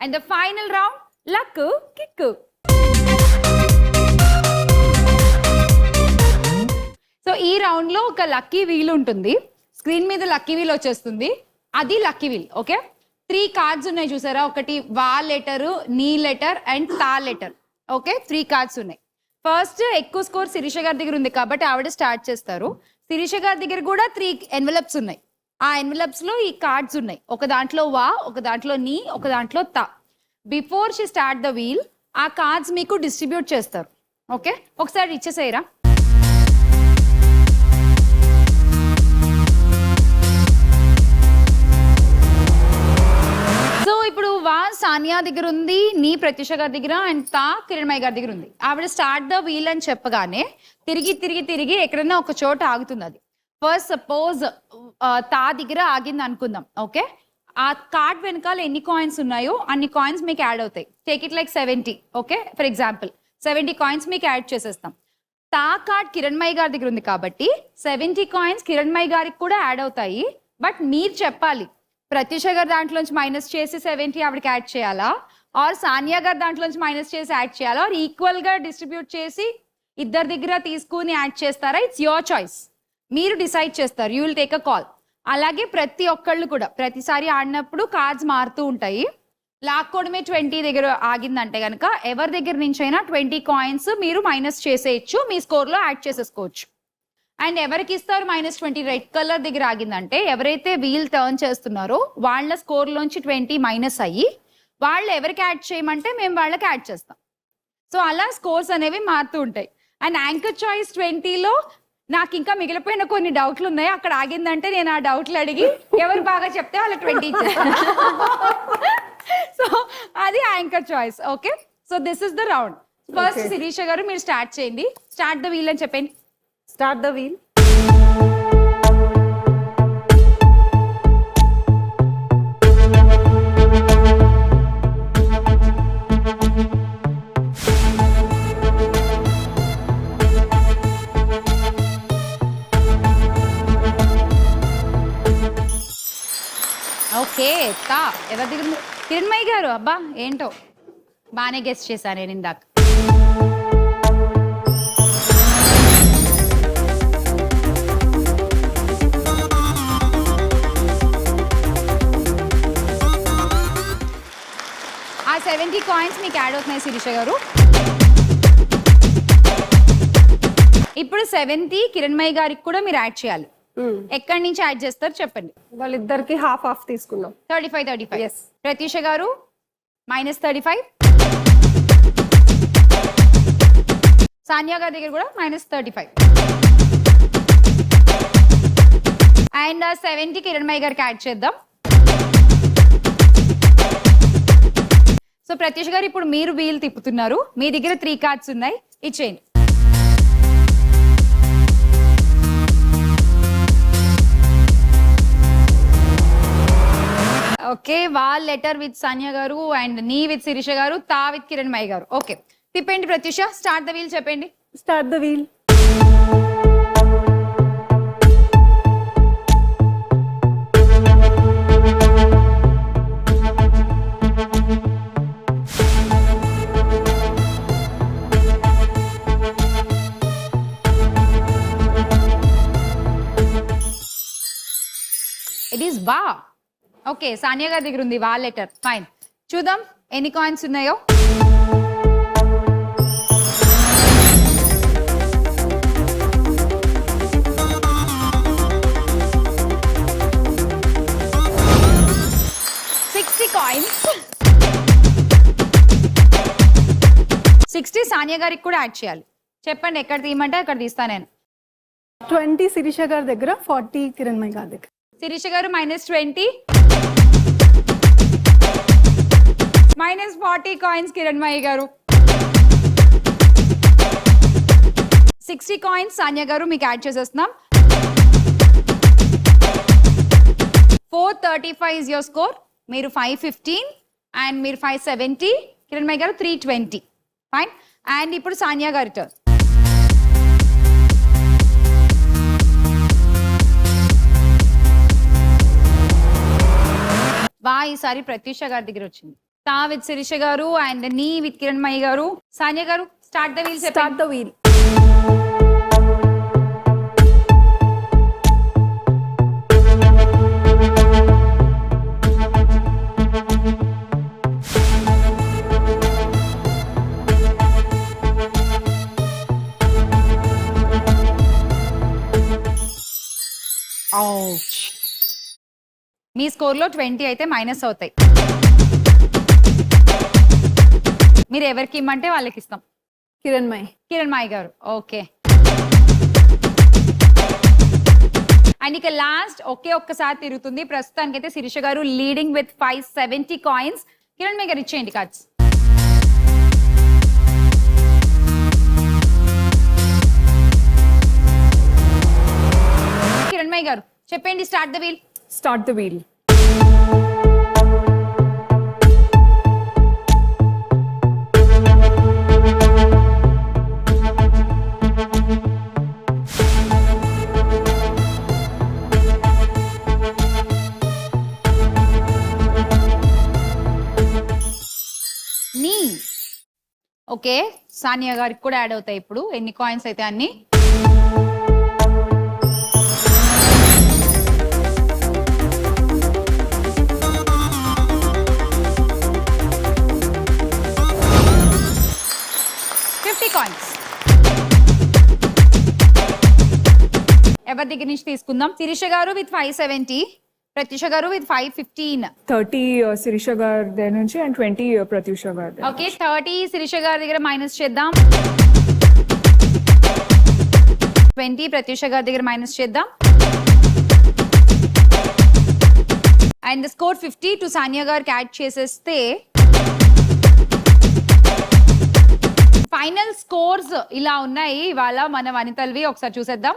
And the final round luck kick. So ఈ round లో ఒక లక్కీ వీల్ ఉంటుంది. స్క్రీన్ మీద లక్కీ వీల్ వచ్చేస్తుంది. అది లక్కీ వీల్. ఓకే, 3 కార్డ్స్ ఉన్నాయి చూసారా, ఒకటి వా లెటర్, నీ లెటర్ అండ్ తా లెటర్. ఓకే, 3 కార్డ్స్ ఉన్నాయి. ఫస్ట్ ఎక్కువ స్కోర్ శిరీష గారి దగ్గర ఉంది కాబట్టి ఆవిడ స్టార్ట్ చేస్తారు. శిరీష గారి దగ్గర కూడా 3 ఎన్వలప్స్ ఉన్నాయి. ఆ ఎన్వలప్స్ లో ఈ కార్డ్స్ ఉన్నాయి. ఒక దాంట్లో వా, ఒక దాంట్లో నీ, ఒక దాంట్లో తా. Before she start the wheel ఆ కార్డ్స్ మీకు డిస్ట్రిబ్యూట్ చేస్తారు. ఓకే, ఒకసారి ఇచ్చేసేయరా. సో ఇప్పుడు వా సానియా దగ్గర ఉంది, నీ ప్రత్యూష గారి దగ్గర అండ్ తా కిరణ్మయ్య గారి దగ్గర ఉంది. ఆవిడ స్టార్ట్ ద వీల్ అని చెప్పగానే తిరిగి తిరిగి తిరిగి ఎక్కడన్నా ఒక చోట ఆగుతుంది. అది ఫస్ట్ సపోజ్ తా దగ్గర ఆగింది అనుకుందాం. ఓకే, ఆ కార్డ్ వెనకాల ఎన్ని కాయిన్స్ ఉన్నాయో అన్ని కాయిన్స్ మీకు యాడ్ అవుతాయి. Take it like 70. Okay, for example 70 coins మీకు యాడ్ చేసేస్తాం. తా కార్డ్ కిరణ్మయ్య గారి దగ్గర ఉంది కాబట్టి 70 కాయిన్స్ కిరణ్మయ్య గారికి కూడా యాడ్ అవుతాయి. బట్ మీరు చెప్పాలి ప్రత్యూష గారి దాంట్లోంచి మైనస్ చేసి 70 ఆవిడకి యాడ్ చేయాలా, ఆర్ సానియా గారి దాంట్లోంచి మైనస్ చేసి యాడ్ చేయాలా, ఆర్ ఈక్వల్ గా డిస్ట్రిబ్యూట్ చేసి ఇద్దరి దగ్గర తీసుకుని యాడ్ చేస్తారా? It's your choice. మీరు డిసైడ్ చేస్తారు. You will take a call. అలాగే ప్రతి ఒక్కళ్ళు కూడా ప్రతిసారి ఆడినప్పుడు కార్డ్స్ మారుతూ ఉంటాయి. లాక్కోవడమే 20 దగ్గర ఆగిందంటే కనుక ఎవరి దగ్గర నుంచి అయినా 20 కాయిన్స్ మీరు మైనస్ చేసేయచ్చు, మీ స్కోర్ లో యాడ్ చేసేసుకోవచ్చు. అండ్ ఎవరికి ఇస్తారు -20? రెడ్ కలర్ దగ్గర ఆగిందంటే ఎవరైతే వీల్ టర్న్ చేస్తున్నారో వాళ్ళ స్కోర్ లోంచి 20 మైనస్ అయ్యి వాళ్ళు ఎవరికి యాడ్ చేయమంటే మేము వాళ్ళకి యాడ్ చేస్తాం. సో అలా స్కోర్స్ అనేవి మారుతూ ఉంటాయి. అండ్ యాంకర్ చాయిస్ 20లో నాకు ఇంకా మిగిలిపోయిన కొన్ని డౌట్లు ఉన్నాయి. అక్కడ ఆగిందంటే నేను ఆ డౌట్లు అడిగి ఎవరు బాగా చెప్తే వాళ్ళకి 20 ఇచ్చేస్తాను. సో అది anchor choice. Okay, so this is the round. First Sirisha garu మీరు స్టార్ట్ చేయండి. స్టార్ట్ ద వీల్ అని చెప్పండి. Start the wheel. ఓకే, తా ఎవరి దగ్గర? కిరణ్మయ్య గారు. అబ్బా ఏంటో బాగానే గెస్ట్ చేశాను నేను ఇందాక. ఆ 70 కాయిన్స్ మీకు యాడ్ అవుతున్నాయి శిరీష గారు. ఇప్పుడు 70 కిరణ్మయ్య గారికి కూడా మీరు యాడ్ చేయాలి. ఎక్కడి నుంచి యాడ్ చేస్తారు చెప్పండి. వాళ్ళిద్దరికి హాఫ్ హాఫ్ తీసుకున్నాం. 35. Yes. ప్రత్యూష గారు -35. సానియా గారి దగ్గర కూడా -35. అండ్ 70 కిరణ్మయ్య గారికి యాడ్ చేద్దాం. సో ప్రత్యూష గారు ఇప్పుడు మీరు వీల్ తిప్పుతున్నారు. మీ దగ్గర 3 కార్డ్స్ ఉన్నాయి, ఇచ్చేయండి. Okay, wall letter with Sania గారు అండ్ నీ విత్ శిరీష గారు, తా విత్ కిరణ్మయ్య గారు. ఓకే, తిప్పండి ప్రత్యూష. స్టార్ట్ ద వీల్ చెప్పండి. Start the wheel. It is వా. ఓకే, సానియా గారి దగ్గర ఉంది వా లెటర్. ఫైన్, చూద్దాం ఎన్ని కాయిన్స్ ఉన్నాయో. కాయిన్స్ 60 సానియా గారికి కూడా యాడ్ చేయాలి. చెప్పండి ఎక్కడ తీయమంటే అక్కడ తీస్తా నేను. 20 శిరీష గారి దగ్గర, 40 కిరణ్మయ్య గారి దగ్గర. శిరీష గారు -20, -40 కాయిన్స్ కిరణ్మయ్య గారు. 60 కాయిన్స్ సానియా గారు మీకు యాడ్ చేసేస్తున్నాం. 435 ఇస్ యువర్ స్కోర్. మీరు 515 అండ్ మీరు 570, కిరణ్మయ్య గారు 320. ఫైన్. అండ్ ఇప్పుడు సానియా గారి టర్న్. ఈసారి ప్రత్యూష గారి దగ్గర వచ్చింది. తా విత్ శిరీష గారు అండ్ నీ with Kiranmayi garu. Sania garu start the wheel. Start the wheel. మీ స్కోర్ లో 20 అయితే మైనస్ అవుతాయి. మీరు ఎవరికి ఇమ్మంటే వాళ్ళకి ఇస్తాం. కిరణ్మయి గారు. ఓకే. అండ్ ఇక లాస్ట్ ఒక్కసారి తిరుగుతుంది. ప్రస్తుతానికి అయితే శిరీష గారు లీడింగ్ విత్ 570 కాయిన్స్. కిరణ్మయి గారు ఇచ్చేయండి కార్డ్స్. కిరణ్మయి గారు చెప్పండి. Start the wheel. Start the wheel. నీ ఓకే. సానియా గారికి కూడా యాడ్ అవుతాయి ఇప్పుడు. ఎన్ని కాయిన్స్ అయితే అన్ని. కాయిన్స్ ఎవరి దగ్గర నుంచి తీసుకుందాం? శిరీష గారు విత్ 570, ప్రత్యూష గారు విత్ 515. 30 శిరీష గారి దగ్గర నుంచి అండ్ 20 ప్రత్యూష గారి. ఓకే 30 శిరీష గారి దగ్గర మైనస్ చేద్దాం. 20 ప్రత్యూష గారి దగ్గర మైనస్ చేద్దాం. అండ్ స్కోర్ 50 టు సానియా గారికి యాడ్ చేసేస్తే ఫైనల్ స్కోర్స్ ఇలా ఉన్నాయి ఇవాళ మన వనితల్వి. ఒకసారి చూసేద్దాం.